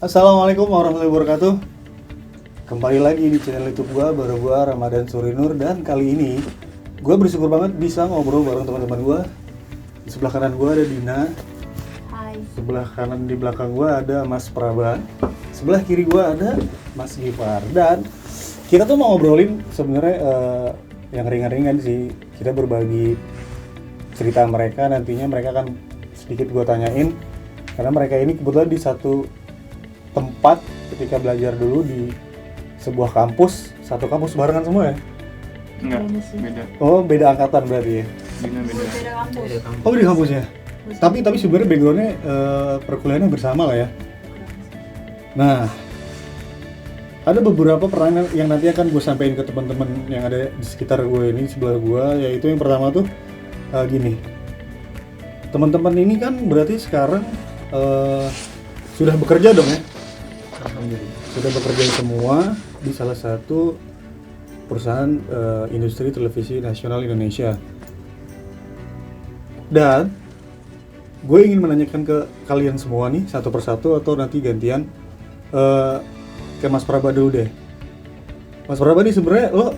Assalamualaikum warahmatullahi wabarakatuh. Kembali lagi di channel YouTube gua Ramadan Surinur, dan kali ini gua bersyukur banget bisa ngobrol bareng teman-teman gua. Di sebelah kanan gua ada Dina. Hai. Sebelah kanan di belakang gua ada Mas Praba. Sebelah kiri gua ada Mas Gifar. Dan kita tuh mau ngobrolin sebenarnya yang ringan-ringan sih. Kita berbagi cerita mereka, nantinya mereka akan sedikit gua tanyain karena mereka ini kebetulan di satu tempat ketika belajar dulu di sebuah kampus, satu kampus barengan semua ya? Enggak, Beda sih. beda. Oh, beda angkatan berarti ya? Beda. Beda kampus. Oh, di kampusnya? Tapi sebenarnya backgroundnya perkuliahannya bersama lah ya? Nah, ada beberapa peran yang nanti akan gue sampaikan ke teman-teman yang ada di sekitar gue ini, sebelah gue, yaitu yang pertama tuh gini. Teman-teman ini kan berarti sekarang sudah bekerja dong ya? Sudah bekerja semua di salah satu perusahaan industri televisi nasional Indonesia. Dan gue ingin menanyakan ke kalian semua nih satu persatu atau nanti gantian ke Mas Praba dulu deh. Mas Praba nih sebenarnya lo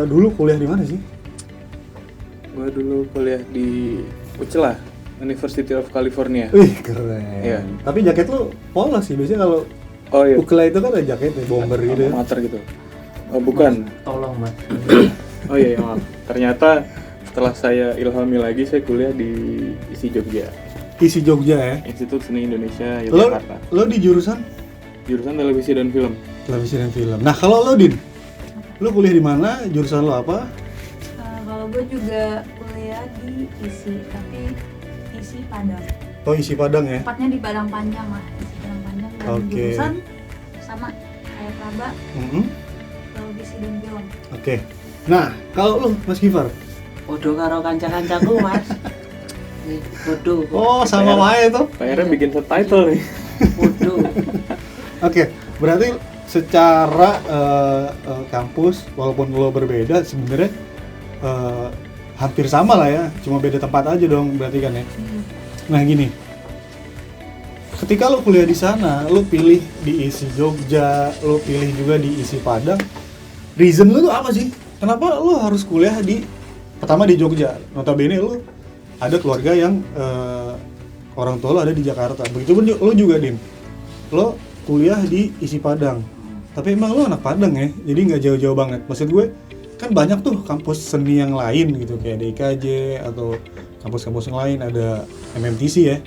dulu kuliah di mana sih? Gue dulu kuliah di UCLA, University of California. Wih, keren. Iya. Tapi jaket lo polos sih, biasanya kalau Oh iya, UCLA itu kan ada jaketnya, bomber gitu ya. amatir gitu. Oh bukan. Tolong mas. Oh iya, maaf. Ternyata setelah saya ilhami lagi, saya kuliah di ISI Jogja, Isi Jogja ya. Institut Seni Indonesia Lo, Yogyakarta. lo di jurusan Jurusan televisi dan film. televisi dan film. Nah, kalau lo Din, lo kuliah di mana? Jurusan lo apa? Kalau gue juga kuliah di ISI, tapi ISI Padang. Oh, isi Padang ya. Tepatnya di Padang Panjang lah, ISI Padang Panjang. Dan Oke. jurusan sama kayak Praba, Mhm. televisi dan film. Oke. Nah, kalau lo Mas Gifar? Podo karo kanca-kancaku mas. Podo. Oh, sama wae tuh. PR-nya bikin subtitle nih. Podo. Oke, berarti secara kampus walaupun lo berbeda sebenarnya hampir sama lah ya, cuma beda tempat aja dong berarti kan ya. Nah gini, ketika lo kuliah di sana, lo pilih di ISI Jogja, lo pilih juga di ISI Padang. Reason lo tuh apa sih? Kenapa lo harus kuliah pertama di Jogja? Notabene lo ada keluarga yang orang tua lo ada di Jakarta. Begitupun lo juga, Dim. Lo kuliah di ISI Padang. Tapi emang lo anak Padang ya, jadi nggak jauh-jauh banget. Maksud gue, kan banyak tuh kampus seni yang lain gitu, kayak ada IKJ atau kampus-kampus yang lain, ada MMTC ya.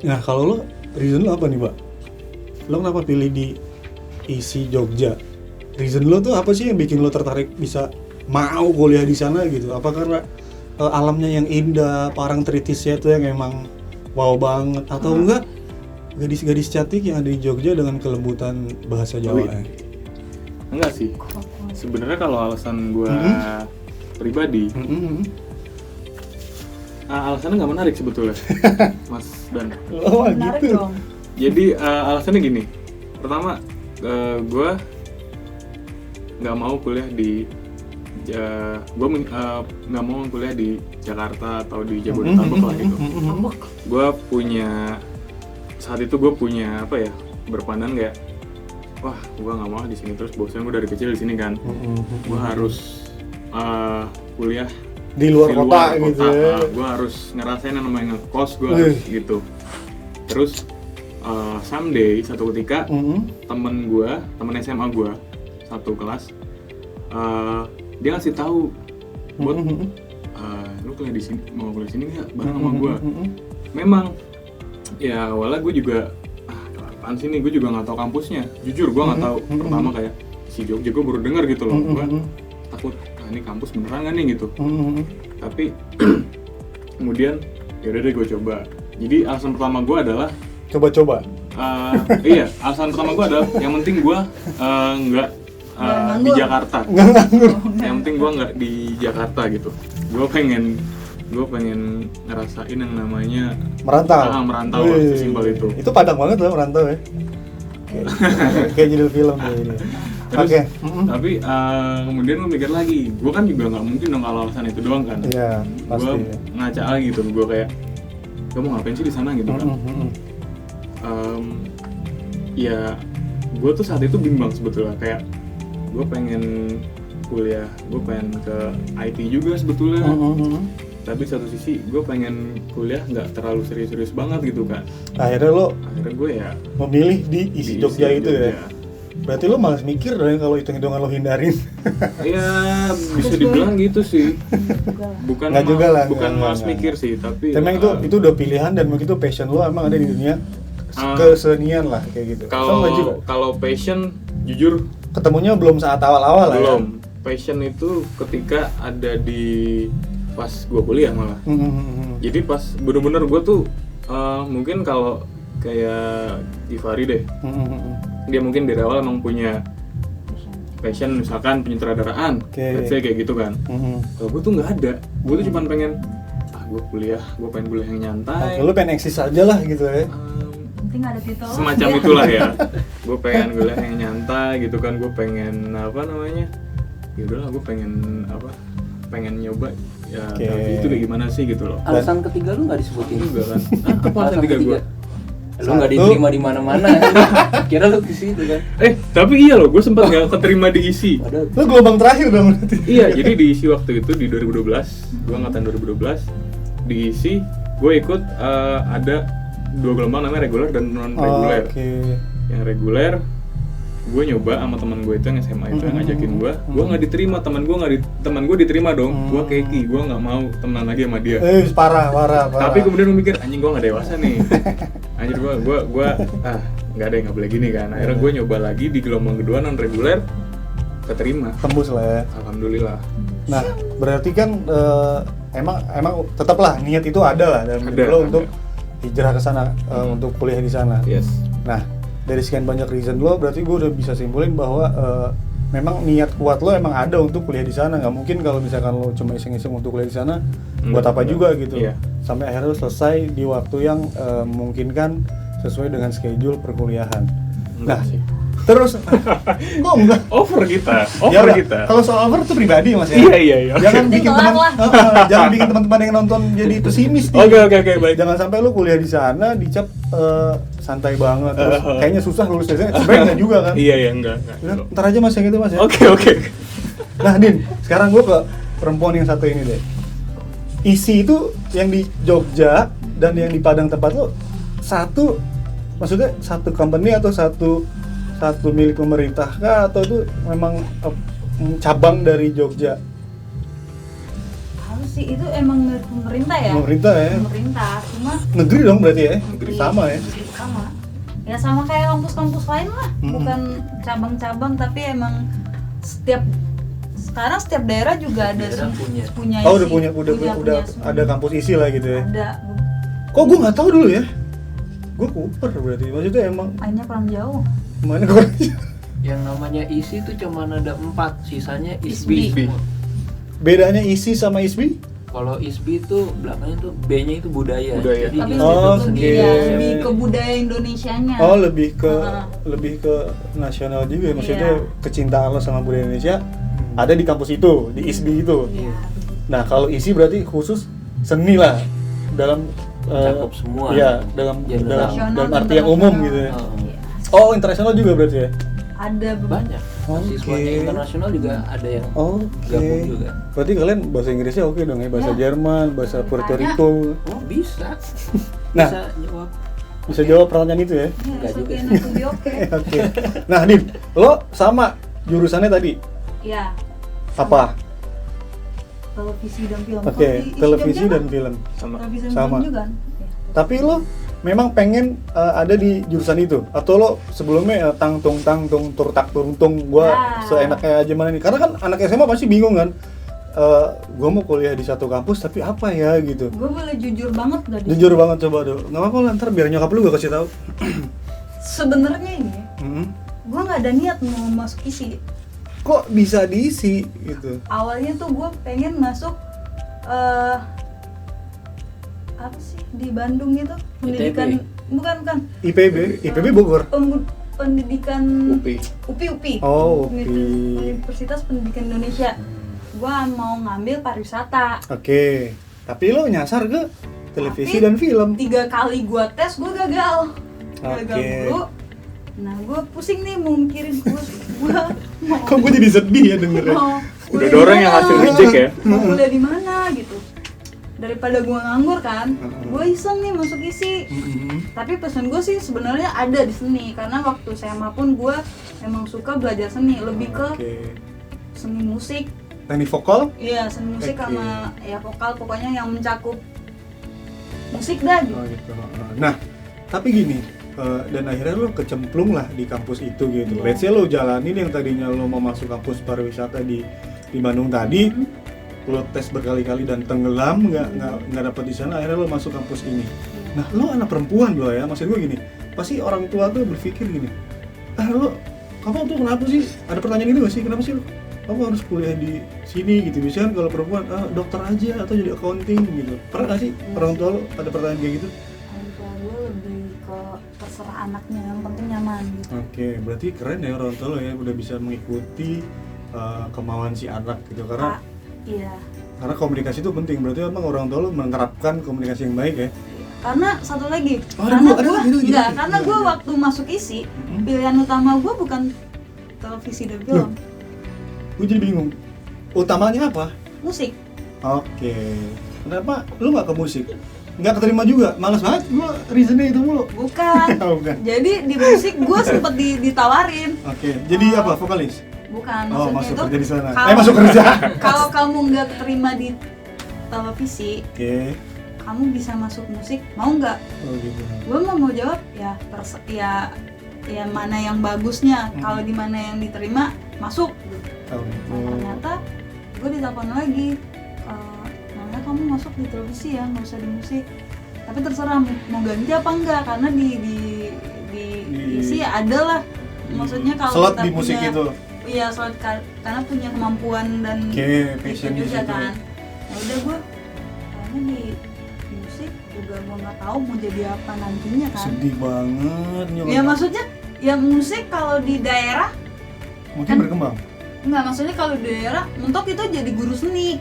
Nah, kalau lo, reason lo apa nih, Mbak? Lo kenapa pilih di ISI Jogja? Reason lo tuh apa sih yang bikin lo tertarik bisa mau kuliah di sana gitu? Apa karena alamnya yang indah, parangtritisnya tuh yang emang wow banget, atau enggak gadis-gadis cantik yang ada di Jogja dengan kelembutan bahasa Jawa? Enggak sih. Sebenarnya kalau alasan gue pribadi, alasannya nggak menarik sebetulnya, Mas Dan. Oh, Menarik gitu. dong. Jadi alasannya gini. Pertama, gue nggak mau kuliah di nggak mau kuliah di Jakarta atau di Jabodetabek lah gitu. Gue punya saat itu apa ya, berpandangan kayak, wah gue nggak mau di sini terus, bosan gue dari kecil di sini kan. Gue harus kuliah Di luar kota gitu ya. Gue harus ngerasain yang namanya ngekos, gue harus gitu. Terus someday satu ketika temen SMA gue satu kelas, dia ngasih tahu buat lu kuliah di sini, mau kuliah di sini nggak bareng sama gue. Memang ya awalnya gue juga apaan sih nih, gue juga nggak tahu kampusnya, jujur gue nggak tahu. Pertama kayak si Jogja gue baru dengar gitu loh, gue takut ini kampus beneran nggak nih gitu. Tapi kemudian yaudah deh gue coba. Jadi alasan pertama gue adalah Coba-coba. iya, alasan pertama gue adalah yang penting gue nggak di Jakarta. Yang penting gue nggak di Jakarta gitu. Gue pengen ngerasain yang namanya Merantau. Merantau lah, sesimpel itu. Itu Padang banget loh, merantau ya. Kayak judul film kayak ini. Terus, Oke. tapi kemudian gue mikir lagi, gue kan juga nggak mungkin dong kalau alasan itu doang kan. Iya, pasti. Gue ngaca lagi gitu, gue kayak, gue mau ngapain sih di sana gitu kan. ya gue tuh saat itu bimbang sebetulnya, kayak gue pengen kuliah, gue pengen ke IT juga sebetulnya. Tapi satu sisi gue pengen kuliah nggak terlalu serius-serius banget gitu kan. Akhirnya gue ya memilih di ISI Jogja itu ya. Berarti lo malas mikir dong kalau hitung-hitungan lo hindarin. Ya bisa dibilang gitu sih. Bukan Nggak juga lah, bukan nggak, malas nggak. mikir sih, tapi Emang itu udah pilihan dan mungkin itu passion lo emang ada di dunia kesenian lah kayak gitu. Kalau passion jujur ketemunya belum saat awal-awal lah. belum. Ya? Passion itu ketika ada di pas gue kuliah malah. Jadi pas bener-bener gue tuh mungkin kalau kayak Givari deh, dia mungkin dari awal emang punya passion misalkan penyutradaraan, let's say kayak gitu kan. Kalau gue tuh nggak ada, gue tuh cuma pengen gue kuliah, gue pengen kuliah yang nyantai. Lu pengen eksis aja lah gitu ya. Penting ada titel. Semacam itulah ya. Gue pengen kuliah yang nyantai gitu kan, gue pengen apa namanya? Ya udahlah, gue pengen nyoba ya, tapi itu kayak gimana sih gitu loh. Alasan ketiga lu nggak disebutin Juga kan. Apa alasan ketiga gue? Lu nggak diterima di mana-mana. Kira lu ke situ kan? Tapi iya loh, gue sempat nggak keterima di ISI. Padahal Lu gelombang terakhir dong berarti. Iya, jadi di ISI waktu itu di 2012, gue angkatan 2012 di ISI, gue ikut ada 2 gelombang namanya reguler dan non reguler. Yang reguler gue nyoba sama teman gue itu yang SMA itu yang ngajakin gue nggak diterima, teman gue diterima dong. Gue keki, gue nggak mau temenan lagi sama dia. Parah. Tapi kemudian gue mikir, anjing gue nggak dewasa nih. Anjir gue nggak ada yang nggak boleh gini kan. Akhirnya gue nyoba lagi di gelombang kedua non reguler, keterima. Tembus lah ya. Alhamdulillah. Nah, berarti kan emang tetaplah niat itu ada lah dalam hidup lo untuk hijrah ke sana, untuk kuliah di sana. Yes. Nah, dari sekian banyak reason lo, berarti gue udah bisa simpulin bahwa memang niat kuat lo emang ada untuk kuliah di sana. Nggak mungkin kalau misalkan lo cuma iseng-iseng untuk kuliah di sana, buat apa juga gitu. Iya. Sampai akhirnya lo selesai di waktu yang memungkinkan sesuai dengan schedule perkuliahan. Enggak sih. Terus, kok enggak? Over kita. Kalau soal over itu pribadi mas ya. Iya. Jangan Nanti bikin kelar lah. jangan bikin teman-teman yang nonton jadi pesimis nih. Oke, baik. Jangan sampai lu kuliah di sana dicap santai banget, terus kayaknya susah lulus dari sana. Sebenarnya enggak juga kan? Iya, enggak. Ntar aja mas yang itu mas ya. Oke. Nah Din, sekarang gua ke perempuan yang satu ini deh. ISI itu yang di Jogja dan yang di Padang tempat lu maksudnya satu company atau satu milik pemerintah kah, atau itu memang cabang dari Jogja? Harus sih, itu emang dari pemerintah ya? Pemerintah, cuma Negeri dong berarti ya? negeri Sama ya? negeri sama. Ya sama kayak kampus-kampus lain lah, bukan cabang-cabang, tapi emang sekarang setiap daerah juga ada punya Oh isi, udah ada kampus ISI lah gitu ya? Ada. Kok gue nggak tahu dulu ya? Gue kuper berarti, maksudnya emang Mainnya kurang jauh. mana gue? yang namanya ISI itu cuma ada 4, sisanya ISBI. ISBI. Bedanya ISI sama ISBI? Kalau ISBI itu belakangnya tuh B-nya itu budaya. Jadi Tapi Oh, institut oke. lebih ke budaya Indonesianya. Oh lebih ke nasional juga ya, maksudnya Iya. kecintaan lo sama budaya Indonesia ada di kampus itu, di ISBI itu. Iya. Nah kalau ISI berarti khusus seni lah dalam cakup semua. Iya, dalam Nasional, arti yang umum gitu ya. Iya. Oh, internasional juga berarti ya? Ada Banyak. Mahasiswanya internasional juga ada yang gabung juga. Berarti kalian bahasa Inggrisnya oke dong ya? Bahasa Ya. Jerman, bahasa Puerto Makanya. Rico. Oh bisa. Nah. Bisa jawab. Bisa jawab pertanyaan itu ya? Enggak juga sih. Oke. Oke. Nah, Din, lo sama jurusannya tadi Ya, apa? televisi dan film. Oke, Kalau di televisi Jogja dan kan? film. Televisi dan Sama. film juga kan? Ya. Tapi lo memang pengen ada di jurusan itu, atau lo sebelumnya tang tung tur tak turung gua Nah. seenaknya aja mana nih? Karena kan anak SMA pasti bingung kan. Gua mau kuliah di satu kampus tapi apa ya gitu. Gue boleh jujur banget gak di Jujur banget coba dong. Nggak apa-apa lah, ntar biar nyokap lu gak kasih tahu. Sebenarnya ini ya, Mm-hmm. gue nggak ada niat mau masuk ISI. Kok bisa diisi gitu? Awalnya tuh gue pengen masuk apa sih di Bandung gitu, pendidikan bukan IPB Bogor. pendidikan UPI. Oh, UPI. Universitas Pendidikan Indonesia. Gua mau ngambil pariwisata. Oke. Tapi lo nyasar ke televisi Tapi dan film. 3 kali gua tes gua gagal. Gagal Oke. dulu. Nah gue pusing nih mau mikirin gue mau Kok gue jadi sedih ya dengernya? Udah ada orang yang hasil reject ya. mau kuliah di mana gitu. Daripada gue nganggur kan, gue iseng nih masuk isi. Tapi pesan gue sih sebenarnya ada di seni, karena waktu SMA pun gue emang suka belajar seni, lebih ke seni musik. Teknik vokal? Iya, seni musik sama ya vokal, pokoknya yang mencakup musik dah gitu. Oh, gitu. Nah, tapi gini, dan akhirnya lo kecemplung lah di kampus itu gitu. Let's say lo jalanin yang tadinya lo mau masuk kampus pariwisata di Bandung tadi, lo tes berkali-kali dan tenggelam, nggak dapet di sana, akhirnya lo masuk kampus ini. Nah, lo anak perempuan lo ya, maksud gue gini, pasti orang tua tuh berpikir gini, kamu tuh kenapa sih? Ada pertanyaan gitu nggak sih? Kenapa sih lo? Kamu harus kuliah di sini gitu. Biasanya kan kalau perempuan, dokter aja atau jadi accounting gitu. Pernah nggak sih orang tua lo ada pertanyaan kayak gitu? Orang tua gue lebih ke terserah anaknya, yang penting nyaman gitu. Oke, berarti keren ya orang tua lo ya, udah bisa mengikuti kemauan si anak gitu. Karena iya. Karena komunikasi itu penting. Berarti emang orang tua lo menerapkan komunikasi yang baik ya. Karena satu lagi, karena gue waktu masuk isi, pilihan utama gue bukan televisi dan film. Gue jadi bingung. Utamanya apa? Musik. Oke. Kenapa lu nggak ke musik? Nggak keterima juga? Males banget gue reasonnya itu mulu. Bukan. Bukan. Jadi di musik gue sempet ditawarin. Oke. Jadi apa? Vokalis? Bukan. Oh, Maksudnya masuk itu kerja di sana. kalau- Masuk kerja. Kalau kamu nggak keterima di televisi, Oke. kamu bisa masuk musik, mau nggak? Oh gitu. Gue mau jawab ya mana yang bagusnya. Kalau di mana yang diterima masuk. Oh gitu. Nah, ternyata gue ditelepon lagi, namanya kamu masuk di televisi ya, nggak usah di musik. Tapi terserah mau ganti apa enggak, karena di isi ada lah. Maksudnya kalau slot kita di musik punya, itu. Iya slot karena punya kemampuan dan Passion itu di juga situ. kan. Ya udah gue kayaknya di musik juga gue nggak tahu mau jadi apa nantinya kan. Sedih banget nih. Ya maksudnya ya musik kalau di daerah mungkin berkembang. enggak, maksudnya kalau di daerah mentok itu jadi guru seni.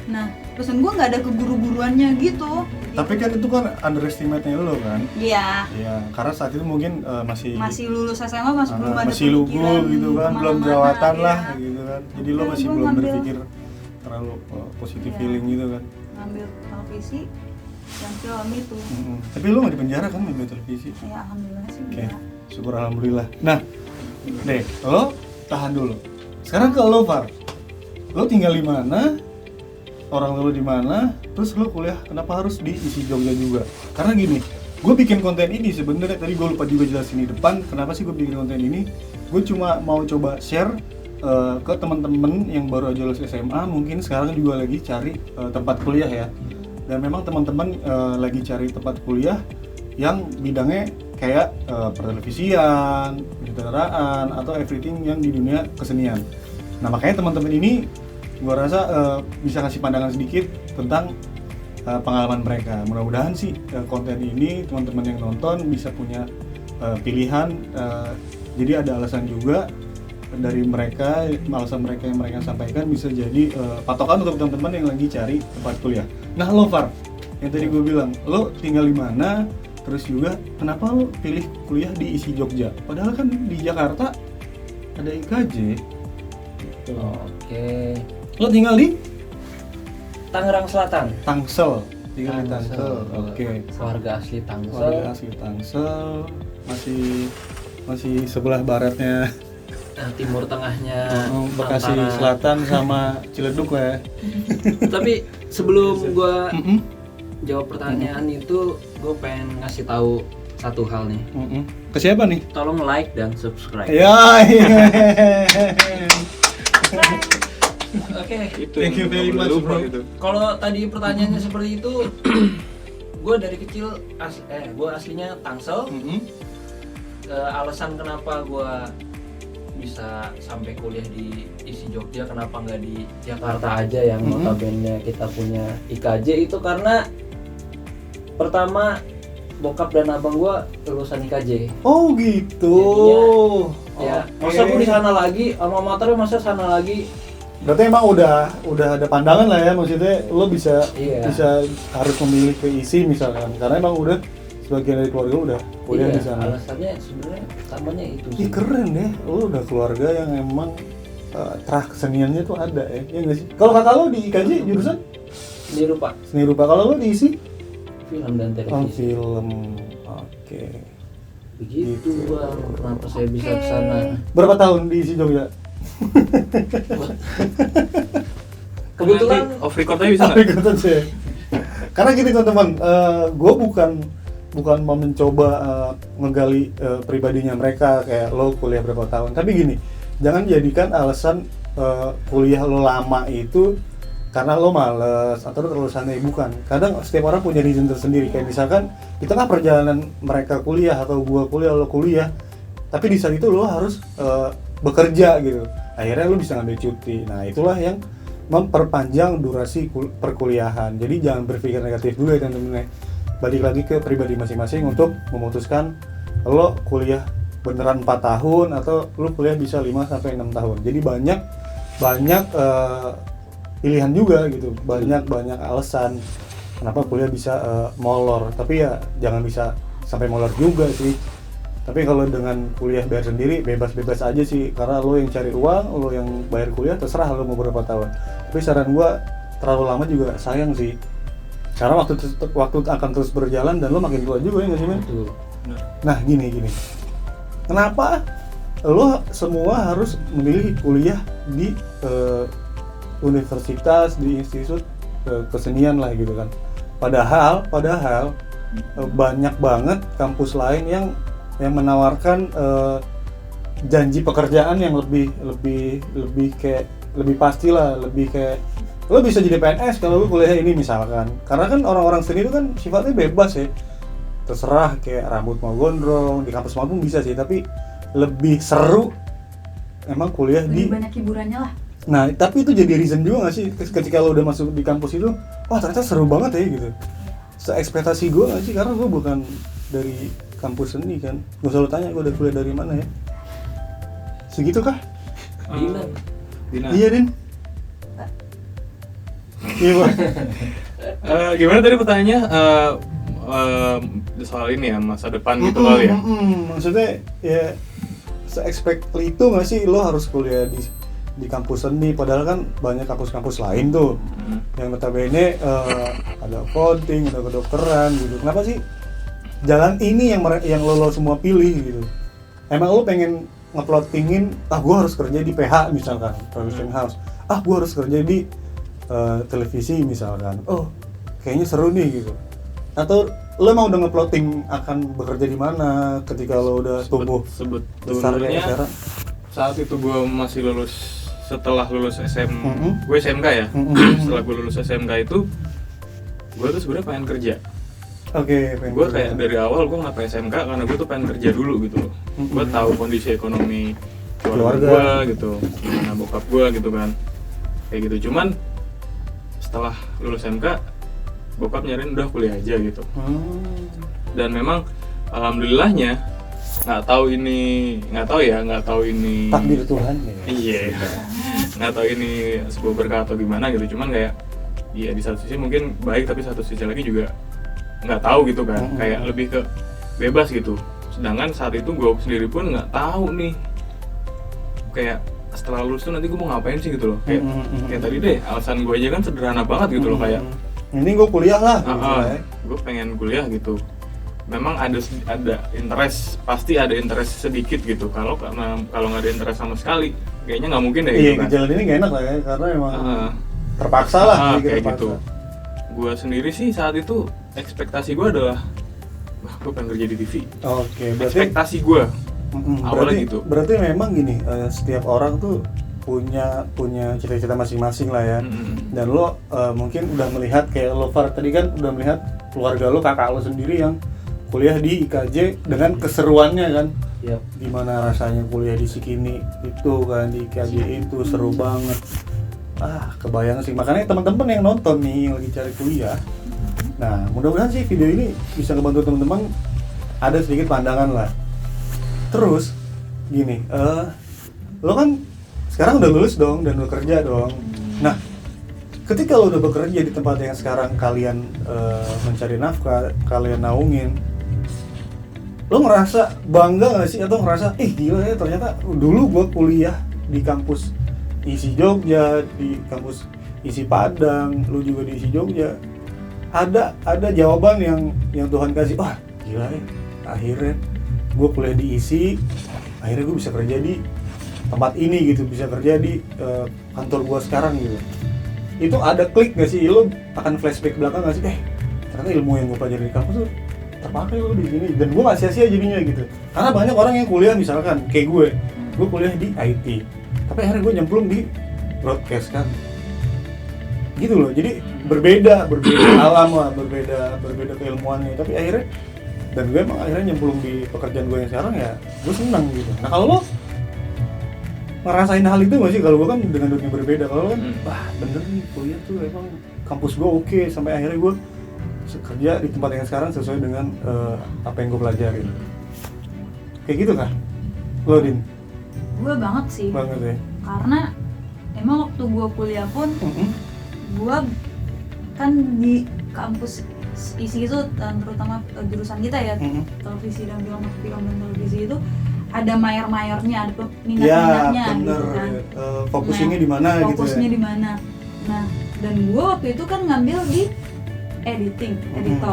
Nah, pesan gue nggak ada keguru-guruannya gitu. Tapi kan itu kan underestimate-nya lo kan. Iya. Iya, karena saat itu mungkin Masih lulus SMA, belum ada masih lugu pemikiran gitu kan, belum kemana-mana, jerawatan iya. lah gitu kan. Jadi lo Udah, masih gua belum ngambil- berpikir terlalu positive Iya. feeling gitu kan. Ngambil televisi dan film itu. Tapi lo nggak di penjara kan ngambil televisi? Ya alhamdulillah sih. Oke, enggak. syukur alhamdulillah. Nah, deh, lo tahan dulu. Sekarang ke lo, Far. Lo tinggal di mana? Orang tua lo di mana? Terus lo kuliah kenapa harus di isi Jogja juga? Karena gini, gue bikin konten ini sebenarnya tadi gue lupa juga jelasin di depan. Kenapa sih gue bikin konten ini? Gue cuma mau coba share ke teman-teman yang baru aja lulus SMA, mungkin sekarang juga lagi cari tempat kuliah ya. Dan memang teman-teman lagi cari tempat kuliah yang bidangnya kayak pertelevisian, penyutradaraan, atau everything yang di dunia kesenian. Nah makanya teman-teman ini gue rasa bisa kasih pandangan sedikit tentang pengalaman mereka. Mudah-mudahan sih konten ini teman-teman yang nonton bisa punya pilihan. Jadi ada alasan juga dari mereka, alasan mereka yang mereka sampaikan bisa jadi patokan untuk teman-teman yang lagi cari tempat kuliah. Nah lo Far, yang tadi gue bilang, lo tinggal di mana? Terus juga kenapa lo pilih kuliah di isi Jogja? Padahal kan di Jakarta ada IKJ. Gitu. Oke. Lo tinggal di Tangerang Selatan. Tangsel. Tinggal di Tangsel. Oke. Warga asli Tangsel. Warga asli Tangsel. Masih sebelah baratnya. Nah, timur tengahnya Bekasi antara- Selatan sama Ciledug ya. Tapi sebelum gua jawab pertanyaan itu, gue pengen ngasih tahu satu hal nih. Ke siapa nih? Tolong like dan subscribe. Ya. Oke. Itu Thank you yang very nggak much, boleh lupa bro. itu. Kalau tadi pertanyaannya seperti itu, gue dari kecil gue aslinya Tangsel. Alasan kenapa gue bisa sampai kuliah di isi Jogja, kenapa nggak di Jakarta aja yang notabene kita punya IKJ, itu karena pertama bokap dan abang gue lulusan IKJ. Oh gitu. Ya, masa gue di sana lagi, alma maternya masa sana lagi. Berarti emang udah ada pandangan lah ya, maksudnya lo bisa Iya. harus memilih ke isi misalkan, karena emang udah sebagian dari keluarga lu udah kuliah Iya, di sana. alasannya sebenarnya utamanya itu Ih sih. keren ya, lu udah keluarga yang emang terah keseniannya tuh ada ya, iya nggak sih? Kalau kakak lu di IKJ jurusan Seni rupa, seni rupa, kalau lu diisi film dan oh, televisi. film, oke. Begitu Gitu. Bang, kenapa saya bisa Oke. ke sana? Berapa tahun diisi Jogja? Kebetulan Nanti off record aja bisa nggak? Ikut aja. Karena gini teman-teman, gue bukan mau mencoba ngegali pribadinya mereka kayak lo kuliah berapa tahun, tapi gini, jangan jadikan alasan kuliah lo lama itu karena lo males atau lo terlalu santai, bukan. Kadang setiap orang punya reason tersendiri, kayak misalkan di tengah perjalanan mereka kuliah atau gua kuliah, lo kuliah, tapi di saat itu lo harus bekerja gitu, akhirnya lo bisa ngambil cuti. Nah itulah yang memperpanjang durasi perkuliahan. Jadi jangan berpikir negatif dulu ya teman-teman. Balik lagi ke pribadi masing-masing untuk memutuskan lo kuliah beneran 4 tahun atau lo kuliah bisa 5-6 tahun. Jadi banyak pilihan juga gitu, banyak alasan kenapa kuliah bisa molor. Tapi ya jangan bisa sampai molor juga sih. Tapi kalau dengan kuliah bayar sendiri, bebas-bebas aja sih, karena lo yang cari uang, lo yang bayar kuliah, terserah lo mau berapa tahun. Tapi saran gua, terlalu lama juga sayang sih, karena waktu akan terus berjalan dan lo makin tua juga ya nggak sih men? Betul. Nah gini, kenapa lo semua harus memilih kuliah di universitas, di institut kesenian lah gitu kan? Padahal banyak banget kampus lain yang menawarkan janji pekerjaan yang lebih kayak lebih pasti lah, lebih kayak lo bisa jadi PNS kalau lo kuliah ini misalkan. Karena kan orang-orang seni itu kan sifatnya bebas ya, terserah kayak rambut mau gondrong, di kampus manapun bisa sih, tapi lebih seru emang kuliah Lebih di. banyak hiburannya lah. Nah tapi itu jadi reason juga nggak sih ketika lo udah masuk di kampus itu, wah ternyata seru banget ya gitu. Se-ekspektasi gue nggak sih, karena gue bukan dari kampus seni kan. Gak usah lo tanya gue udah kuliah dari mana ya. Segitu kah? Dinan. Dina. Iya Din. Iya Bang. Gimana tadi pertanyaannya? Soal ini ya, masa depan gitu kali ya? Maksudnya ya se-expect itu nggak sih lo harus kuliah di kampus seni, padahal kan banyak kampus-kampus lain tuh yang notabene ada accounting, ada kedokteran gitu. Kenapa sih jalan ini yang lo semua pilih gitu? Emang lo pengen ngeplottingin, gue harus kerja di PH misalkan, production house, gue harus kerja di televisi misalkan, kayaknya seru nih gitu. Atau lo emang udah ngeplotting akan bekerja di mana ketika lo udah tumbuh besar kayak Sebetulnya sekarang? saat itu gue masih setelah lulus gue SMK ya. Setelah gue lulus SMK itu, gue tuh sebenarnya pengen kerja. Oke, Gue kayak dari awal gue nggak pengen SMK karena gue tuh pengen kerja dulu gitu loh. Gue tahu kondisi ekonomi keluarga gue gitu, gimana bokap gue gitu kan, kayak gitu. Cuman setelah lulus SMK, bokap nyariin udah kuliah aja gitu. Dan memang alhamdulillahnya nggak tahu ini takdir Tuhan ya. iya, nggak tahu ini sebuah berkah atau gimana gitu. Cuman kayak iya, di satu sisi mungkin baik, tapi satu sisi lagi juga nggak tahu gitu kan. Kayak lebih ke bebas gitu. Sedangkan saat itu gue sendiri pun nggak tahu nih, kayak setelah lulus tuh nanti gue mau ngapain sih gitu loh. Kayak tadi deh, alasan gue aja kan sederhana banget gitu loh, kayak ini gue kuliah lah gitu ya. gue pengen kuliah gitu. Memang ada interest, pasti ada interest sedikit gitu. Kalau nggak ada interest sama sekali, kayaknya nggak mungkin deh Iya, gitu kan. jalan ini gak enak lah ya, karena emang terpaksa lah Kayak gitu. Gue sendiri sih saat itu ekspektasi gue adalah, gue pengen kerja di TV. Oke, berarti Ekspektasi gue awalnya gitu. Berarti memang gini, setiap orang tuh punya cita-cita masing-masing lah ya. Dan lo mungkin udah melihat kayak lo Far tadi kan udah melihat keluarga lo, kakak lo sendiri yang kuliah di IKJ dengan keseruannya kan. Yap. Gimana rasanya kuliah di Sikini itu kan, di IKJ itu seru banget. Kebayang sih. Makanya teman-teman yang nonton nih yang lagi cari kuliah, nah mudah-mudahan sih video ini bisa ngebantu teman-teman ada sedikit pandangan lah. Terus gini, lo kan sekarang udah lulus dong dan udah kerja dong. Nah, ketika lo udah bekerja di tempat yang sekarang kalian mencari nafkah, kalian naungin, lo ngerasa bangga nggak sih atau ngerasa gila ya ternyata dulu gue kuliah di kampus ISI Jogja, di kampus ISI Padang, lu juga di ISI Jogja, ada jawaban yang Tuhan kasih, wah gila ya akhirnya gue kuliah di ISI, akhirnya gue bisa kerja di tempat ini gitu, bisa kerja di kantor gue sekarang gitu. Itu ada klik nggak sih, lo akan flashback belakang nggak sih, ternyata ilmu yang gue pelajari di kampus tuh terpakai lo di sini, dan gue nggak sia-sia jadinya gitu. Karena banyak orang yang kuliah misalkan kayak gue kuliah di IT, tapi akhirnya gue nyemplung di broadcast kan, gitu loh. Jadi berbeda alam lah, berbeda keilmuannya, tapi akhirnya, dan gue emang akhirnya nyemplung di pekerjaan gue yang sekarang ya, gue senang gitu. Nah kalau lo ngerasain hal itu nggak sih? Kalau gue kan dengan dunia berbeda, kalau lo kan, wah bener nih kuliah tuh emang kampus gue oke, sampai akhirnya gue kerja di tempat yang sekarang sesuai dengan apa yang gue pelajarin. Kayak gitu kah? Lo Din? Gue banget sih. Banget ya. Karena emang waktu gue kuliah pun, gue kan di kampus ISI itu, terutama jurusan kita ya, televisi dan film dan televisi itu ada mayor-mayornya, ada minat-minatnya bener, gitu kan. Fokusnya di mana gitu ya. Fokusnya di mana. Nah, dan gue waktu itu kan ngambil di editor.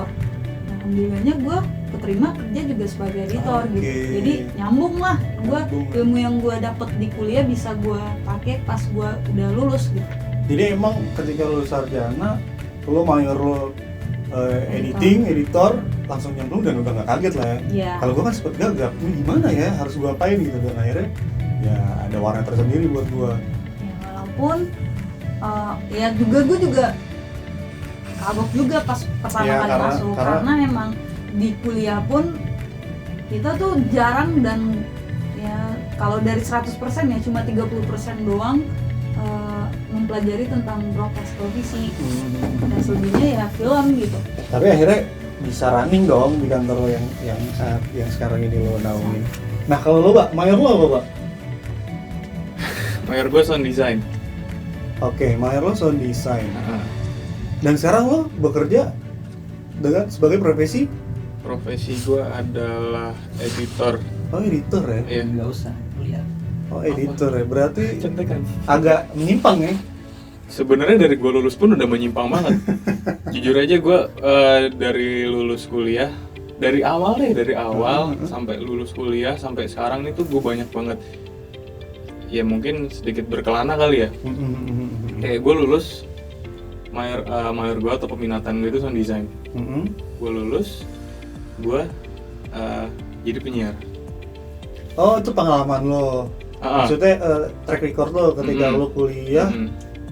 Nah, alhamdulillahnya gue keterima kerja juga sebagai editor gitu. Jadi nyambung lah, ilmu yang gue dapet di kuliah bisa gue pakai pas gue udah lulus gitu. Jadi emang ketika lo sarjana, lo mayor lo editor, langsung nyemplung dan udah nggak kaget lah ya. Yeah. Kalau gue kan sempet gagap, ini gimana ya, harus gue apain gitu, dan akhirnya ya ada warna tersendiri buat gue. Ya, walaupun gue juga kagok juga pas pertama kali masuk, karena emang di kuliah pun kita tuh jarang, dan ya kalau dari 100% ya cuma 30% doang mempelajari tentang broadcast televisi, dan selebihnya ya film gitu. Tapi akhirnya bisa running dong di kantor lo yang sekarang ini lo naungin. Nah kalau lo Pak, mayor lo apa Pak? Mayor gue sound design. Oke, mayor lo sound design. Dan sekarang lo bekerja dengan sebagai profesi? Profesi gue adalah editor. Oh editor ya? Iya. Nggak usah lihat. Oh editor ya, berarti Contekan. agak menyimpang ya? Sebenarnya dari gue lulus pun udah menyimpang banget. Jujur aja gue dari lulus kuliah, dari awal sampai lulus kuliah sampai sekarang itu gue banyak banget. Ya mungkin sedikit berkelana kali ya. Kayak gue lulus mayor gue atau peminatan gue itu sound design. Gue lulus, gue jadi penyiar. Oh itu pengalaman lo. Maksudnya track record lo ketika lo kuliah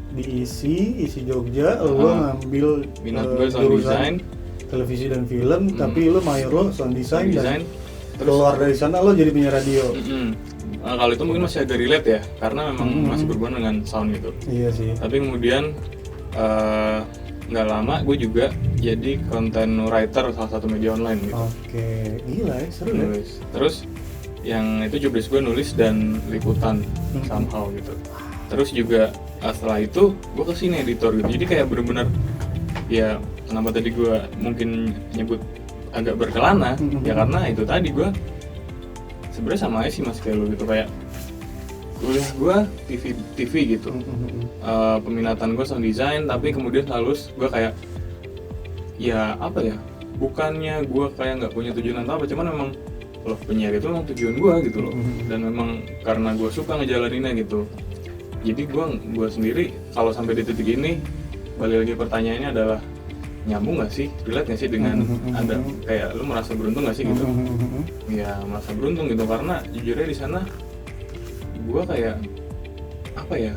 di ISI Jogja, lo ngambil minat gue sound design, televisi dan film, tapi lo mayor lo sound design. Dan keluar dari sana lo jadi penyiar radio. Kalau itu mungkin masih agak relate ya, karena memang masih berhubungan dengan sound gitu. Iya sih. Tapi kemudian nggak lama gue juga jadi content writer salah satu media online gitu. Oke, gila ya, seru ya. Terus yang itu job desk gue nulis dan liputan somehow gitu. Terus juga setelah itu gue kesini editor gitu. Jadi kayak bener-bener ya, kenapa tadi gue mungkin nyebut agak berkelana, ya karena itu tadi gue sebenarnya sama aja sih mas kayak lo gitu, kayak kuliah gue TV gitu, peminatan gue sound design, tapi kemudian halus gue kayak ya apa ya, bukannya gue kayak nggak punya tujuan atau apa, cuman memang loh penyiar itu memang tujuan gue gitu loh, dan memang karena gue suka ngejalaninnya gitu. Jadi gue sendiri kalau sampai di titik ini, balik lagi pertanyaannya adalah nyambung nggak sih, relate nggak sih dengan ada kayak lu merasa beruntung nggak sih gitu? Ya merasa beruntung gitu, karena jujurnya di sana gue kayak apa ya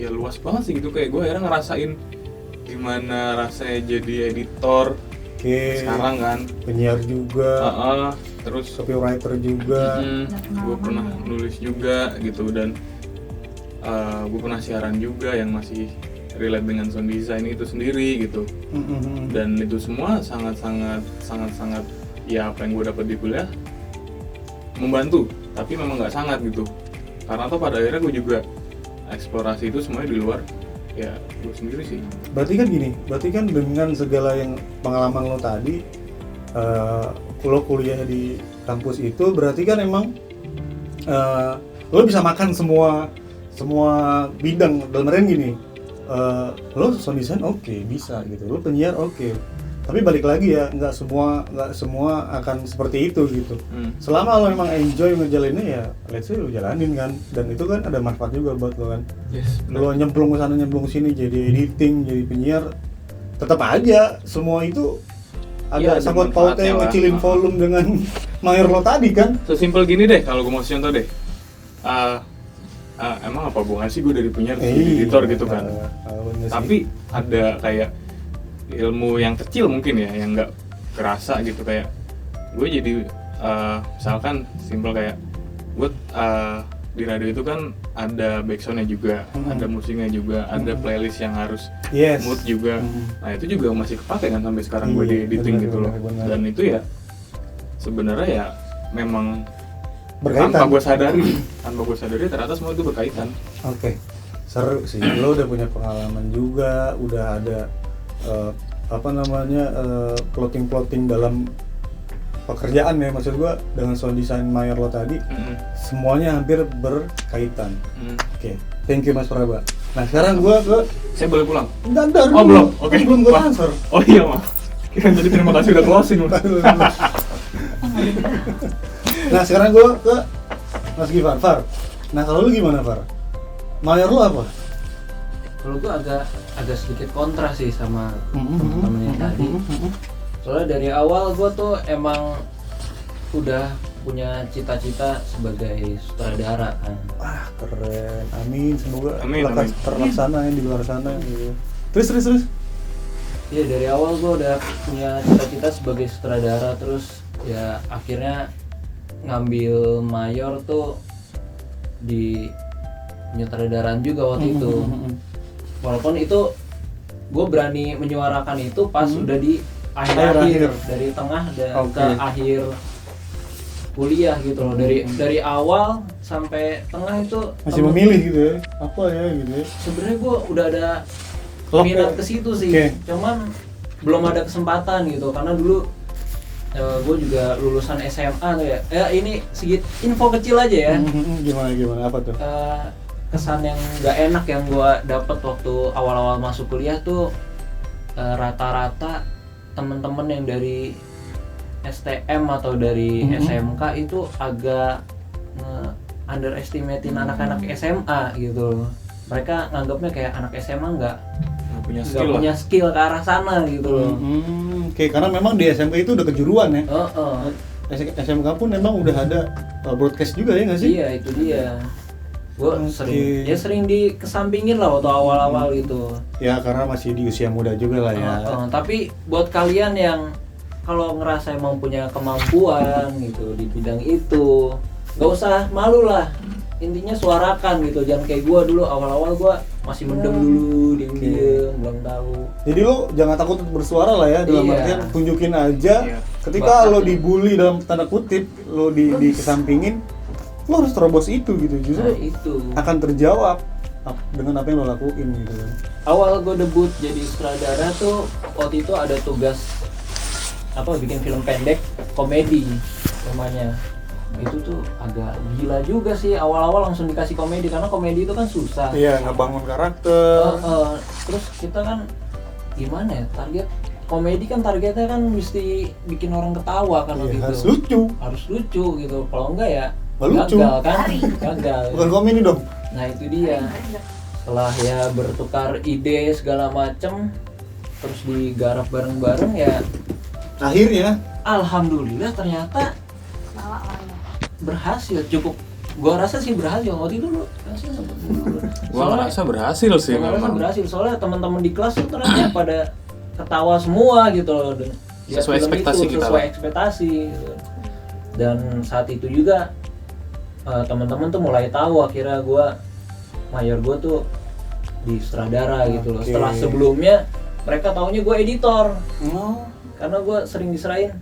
luas banget sih gitu, kayak gue akhirnya ngerasain gimana rasanya jadi editor. Sekarang kan penyiar juga, terus copywriter juga, gue pernah nulis juga gitu, dan gue pernah siaran juga yang masih relate dengan sound design itu sendiri gitu. Dan itu semua sangat ya apa yang gue dapat di kuliah membantu, tapi memang nggak sangat gitu, karena tuh pada akhirnya gue juga eksplorasi itu semuanya di luar ya gue sendiri sih. Berarti kan dengan segala yang pengalaman lo tadi, lo kuliah di kampus itu berarti kan emang lo bisa makan semua bidang. Dalam artian gini, lo sound design oke, bisa gitu, lo penyiar oke. Tapi balik lagi ya, nggak semua akan seperti itu gitu. Selama lo memang enjoy ngejalaninnya ya, let's say lo jalanin kan, dan itu kan ada manfaat juga buat lo kan. Yes, Lo nyemplung ke sana nyemplung sini, jadi editing, jadi penyiar, tetap aja semua itu Iya, ada ada sangkut pautnya manfaatnya lah. ngecilin volume dengan mayor lo tadi kan. Sesimpel gini deh, kalau gue mau contoh deh. Emang apa hubungannya sih gue dari penyiar jadi editor gitu kan? Tapi ada kayak ilmu yang kecil mungkin ya, yang nggak kerasa gitu, kayak gue jadi misalkan simpel kayak gue di radio itu kan ada backsoundnya juga, ada musiknya juga, ada playlist yang harus mood juga. Nah itu juga masih kepake kan sampai sekarang gue di editing gitu loh. Dan itu ya sebenarnya ya memang berkaitan. tanpa gue sadari ternyata semua itu berkaitan. Oke, seru sih. Lo udah punya pengalaman juga, udah ada plotting dalam pekerjaan ya, maksud gua dengan sound design mayor lo tadi, semuanya hampir berkaitan. Oke, thank you Mas Praba. Nah sekarang gua ke Saya boleh pulang? Dandar Oh, belum? Oke. belum gua transfer. Oh iya maaf. Kira tadi terima kasih udah closing. Nah sekarang gua ke Mas Gifar. Far, nah kalau lu gimana Far? Mayor lo apa? Kalau gue agak sedikit kontra sih sama temen-temen yang tadi. Soalnya dari awal gue tuh emang udah punya cita-cita sebagai sutradara kan. Wah keren, amin, semoga Amin. terlaksana ya di luar sana gitu. Terus Iya dari awal gue udah punya cita-cita sebagai sutradara, terus ya akhirnya ngambil mayor tuh di penyutradaraan juga waktu itu. Walaupun itu gue berani menyuarakan itu pas udah di akhir dari tengah dan ke akhir kuliah gitu loh. Dari awal sampai tengah itu masih memilih gitu ya, apa ya gitu ya. sebenarnya gue udah ada minat ke situ sih, cuman belum ada kesempatan gitu karena dulu gue juga lulusan SMA tuh ya. Ini sedikit info kecil aja ya. Gimana apa tuh? Kesan yang nggak enak yang gue dapet waktu awal-awal masuk kuliah tuh rata-rata temen-temen yang dari STM atau dari SMK itu agak underestimatein anak-anak SMA gitu. Mereka nganggapnya kayak anak SMA nggak punya skill ke arah sana gitu loh. Oke, karena memang di SMK itu udah kejuruan ya. SMK pun memang udah ada broadcast juga ya nggak sih? Iya itu dia. Gue sering dikesampingin lah waktu awal-awal gitu. Ya karena masih di usia muda juga lah ya. Tapi buat kalian yang kalau ngerasa emang punya kemampuan gitu di bidang itu, nggak usah malu lah. Intinya suarakan gitu, jangan kayak gue dulu awal-awal gue masih mendem dulu, diem-diem, belum tahu. Jadi lo jangan takut untuk bersuara lah ya, dalam artian tunjukin aja. Ketika lo dibully dalam tanda kutip, lo dikesampingin, lo harus terobos itu gitu, justru itu akan terjawab dengan apa yang lo lakuin gitu. Awal gue debut jadi sutradara tuh waktu itu ada tugas bikin film pendek komedi namanya. Itu tuh agak gila juga sih, awal-awal langsung dikasih komedi karena komedi itu kan susah. Iya, ngebangun karakter. Terus kita kan gimana ya, komedi kan targetnya kan mesti bikin orang ketawa kan gitu. Harus lucu gitu. Kalau enggak ya gagal kan? Gagal. Bukan komedi dong. Nah itu dia. Setelah ya bertukar ide segala macem, terus digarap bareng-bareng ya. Akhirnya, alhamdulillah ternyata berhasil. Gua rasa sih berhasil waktu itu lo. Gua ngerasa berhasil sih memang. Berhasil soalnya teman-teman di kelas tuh ternyata pada ketawa semua gitu loh. Sesuai ekspektasi kita. Sesuai ekspektasi gitu. Dan saat itu juga teman-teman tuh mulai tahu akhirnya mayor gue tuh di sutradara gitu loh. Setelah sebelumnya mereka taunya gue editor. Karena gue sering diserahin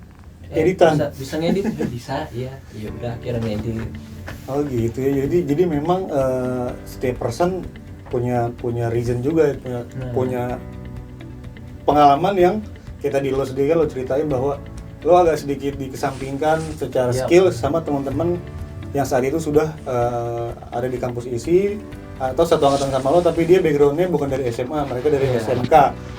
editan. Bisa ngedit? Bisa, iya. Ya udah akhirnya ngedit. Oh gitu ya. Jadi memang setiap person punya reason juga, punya pengalaman yang kita di lo sendiri lo ceritain bahwa lo agak sedikit dikesampingkan secara Iya. skill sama teman-teman yang saat itu sudah ada di kampus isi atau satu angkatan sama lo, tapi dia backgroundnya bukan dari SMA, mereka dari Iya. SMK.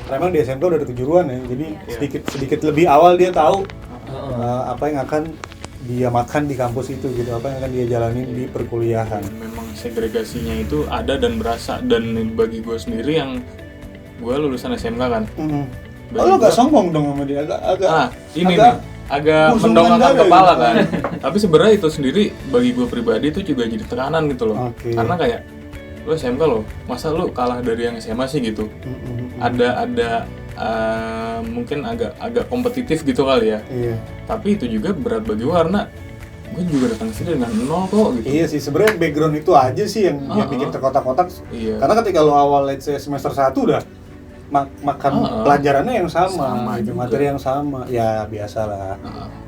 Karena emang di SMK udah ada kejuruan ya, jadi Iya. sedikit lebih awal dia tahu Heeh. apa yang akan dia makan di kampus itu gitu, apa yang akan dia jalani di perkuliahan. Memang segregasinya itu ada dan berasa, dan bagi gue sendiri yang gue lulusan SMK kan. Oh, lo gak sombong dong sama dia, agak Ini agak nih agak musuhan mendongakkan dada kepala gitu. kan. Tapi sebenarnya itu sendiri bagi gue pribadi itu juga jadi tekanan gitu loh. Oke. Karena kayak lo SMK lo, masa lo kalah dari yang SMA sih gitu. Ada mungkin agak kompetitif gitu kali ya. Iya. Tapi itu juga berat bagi gue karena gue juga datang sini dengan nol kok gitu. Iya sih, sebenarnya background itu aja sih yang bikin terkotak-kotak. Iya. Karena ketika lo awal let's say semester 1 udah makan pelajarannya yang sama gitu, juga. materi yang sama. Ya biasalah.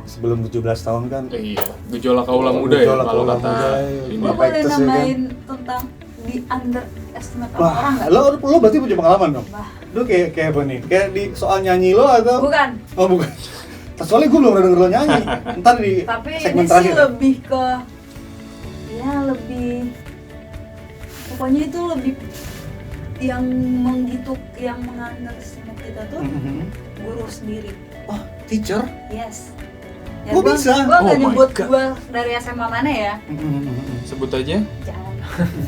Sebelum 17 tahun kan. Iya, gejolak kaula muda ya Gejolak kalau kaula kata muda, ini. Gue Bapak boleh Ektes ya kan? nambahin tentang di underestimate Wah, orang nggak? lo berarti punya pengalaman dong? Wah. Lo kayak apa nih? Kayak di soal nyanyi lo atau? Bukan. Oh bukan. Soalnya gue belum pernah denger lo nyanyi. Ntar di Tapi segmen ini sih terakhir. lebih ke lebih pokoknya itu lebih yang mengunderestimate kita tuh guru sendiri. Oh, teacher? Yes. Kok bisa? Gue Oh gak my nyebut God. gue dari SMA mana ya. Sebut aja. Jangan.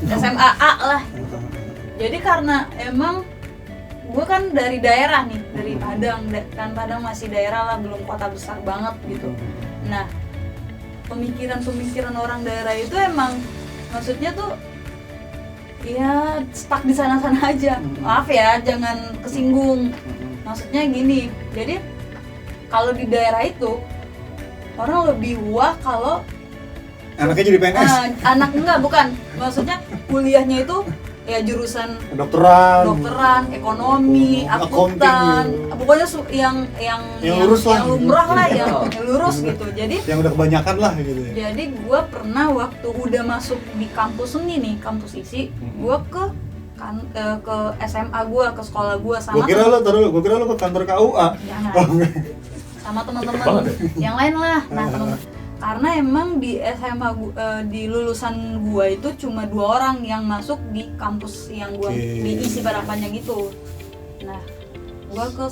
SMA A lah. Jadi karena emang gue kan dari daerah nih, dari Padang, kan Padang masih daerah lah, belum kota besar banget gitu. Nah, pemikiran orang daerah itu emang maksudnya tuh ya stuck di sana-sana aja. Maaf ya, jangan kesinggung. Maksudnya gini, jadi kalau di daerah itu orang lebih wah kalau Anaknya jadi PNS? anak enggak, bukan. Maksudnya kuliahnya itu ya jurusan Kedokteran, ekonomi, accounting akuntan, gitu. pokoknya yang lurus lah. yang lumrah lah, yang lurus gitu. Jadi yang udah kebanyakan lah gitu ya. jadi gue pernah waktu udah masuk di kampus seni nih, kampus isi, gue ke SMA gue, ke sekolah gue sama Gue kira lo ke kantor KUA. jangan. Oh, enggak. Sama teman-teman banget yang lain lah. Nah, teman karena emang di SMA di lulusan gua itu cuma 2 orang yang masuk di kampus yang gua di isi Padang Panjang itu. Nah, gua ke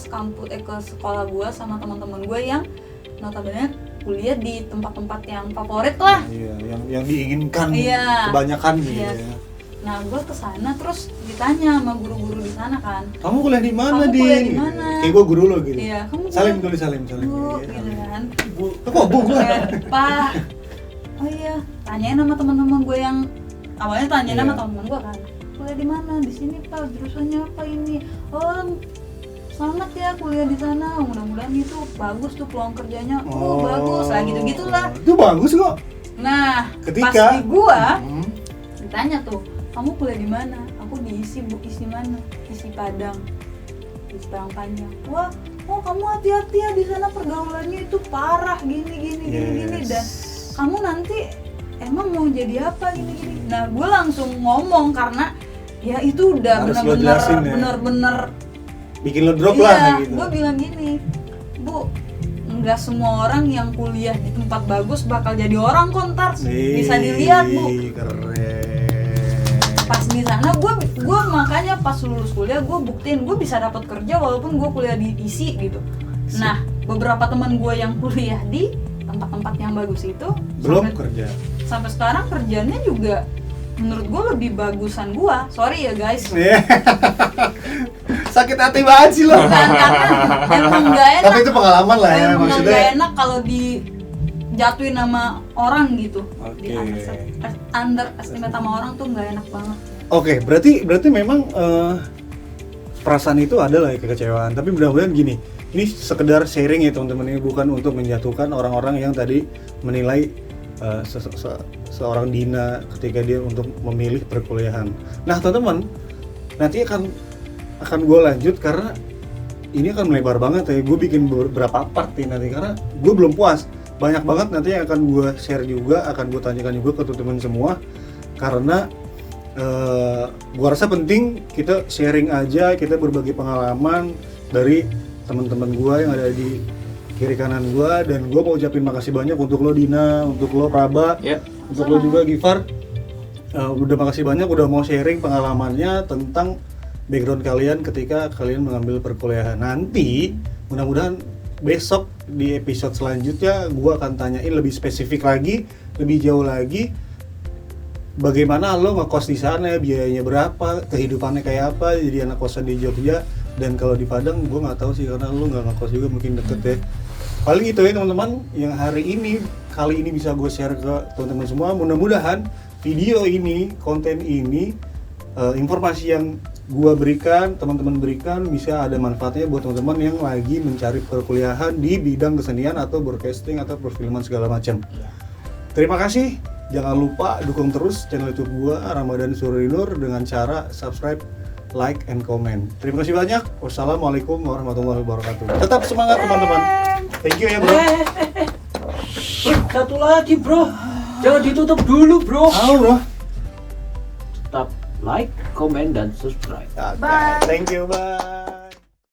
sekolah gua sama teman-teman gua yang notabene kuliah di tempat-tempat yang favorit lah. Iya, yang diinginkan Iya. kebanyakan gitu Iya. ya. Nah, gua kesana terus ditanya sama guru-guru di sana kan. Kamu kuliah di mana, Kamu Din? kuliah di Gitu. mana? Kayak gue guru lo gitu. Iya, kamu Salim kuliah- dulu, salim. Bu, Iya, gitu kan. Bu, kok bu gue? Kayak, Pak, oh iya, tanyain sama teman-teman gue yang awalnya tanyain sama Iya. teman-teman gue kan, kuliah di mana? Di sini Pak, jurusannya apa ini? Oh, selamat ya kuliah di sana. Mudah-mudahan itu bagus tuh peluang kerjanya. Oh, bagus lah, gitu-gitulah. Itu bagus kok. Nah, Ketika- pas di gua Hmm. ditanya tuh, kamu kuliah di mana? Aku di isi, Bu. Isi mana? Isi Padang. Isi Padang Panjang. Wah, oh kamu hati-hati ya, di sana pergaulannya itu parah gini dan kamu nanti emang mau jadi apa gini. Nah, gue langsung ngomong karena ya itu udah Harus lo jelasin ya. bener-bener Bikin lo drop iya, lah gitu. gue bilang gini, Bu, nggak semua orang yang kuliah di tempat bagus bakal jadi orang kok ntar. Bisa dilihat, Bu. Keren. Pas di sana gue makanya pas lulus kuliah gue buktiin gue bisa dapat kerja walaupun gue kuliah di ISI gitu. Nah, beberapa teman gue yang kuliah di tempat-tempat yang bagus itu Belum kerja. sampai sekarang kerjanya juga menurut gue lebih bagusan gue. Sorry ya guys. Iya. Sakit hati banget sih lo. Bukan, karena emang gak enak. Tapi itu pengalaman lah ya, Emang maksudnya. gak enak kalau dijatuhin sama orang gitu. Oke. Di underestimate sama orang tuh gak enak banget. Oke, berarti memang perasaan itu ada lah ya, kekecewaan. Tapi mudah-mudahan gini, ini sekedar sharing ya teman-teman, ini bukan untuk menjatuhkan orang-orang yang tadi menilai seorang Dina ketika dia untuk memilih perkuliahan. Nah teman-teman, nanti akan gue lanjut karena ini akan melebar banget ya. Gue bikin beberapa part nih nanti karena gue belum puas. Banyak banget nanti yang akan gue share juga, akan gue tanyakan juga ke teman-teman semua karena gua rasa penting kita sharing aja, kita berbagi pengalaman dari teman-teman gua yang ada di kiri kanan gua, dan gua mau ucapin makasih banyak untuk lo Dina, untuk lo Praba, untuk lo juga Gifar. Udah makasih banyak udah mau sharing pengalamannya tentang background kalian ketika kalian mengambil perkuliahan. Nanti mudah-mudahan besok di episode selanjutnya gua akan tanyain lebih spesifik lagi, lebih jauh lagi, bagaimana lo ngekos di sana, biayanya berapa, kehidupannya kayak apa, jadi anak kosan di Jogja. Dan kalau di Padang gue nggak tahu sih, karena lo nggak ngekos juga, mungkin deket ya. Paling itu ya teman-teman yang kali ini bisa gue share ke teman-teman semua. Mudah-mudahan video ini, konten ini, informasi yang gue berikan, teman-teman berikan bisa ada manfaatnya buat teman-teman yang lagi mencari perkuliahan di bidang kesenian atau broadcasting atau perfilman segala macam. Terima kasih. Jangan lupa dukung terus channel YouTube gue Ramadan Surinur dengan cara subscribe, like, and comment. Terima kasih banyak. Wassalamualaikum warahmatullahi wabarakatuh. Tetap semangat teman-teman. Thank you ya bro. Bro, satu lagi bro, jangan ditutup dulu bro. Bro. Tetap like, comment, dan subscribe. Okay. Bye. Thank you, bye.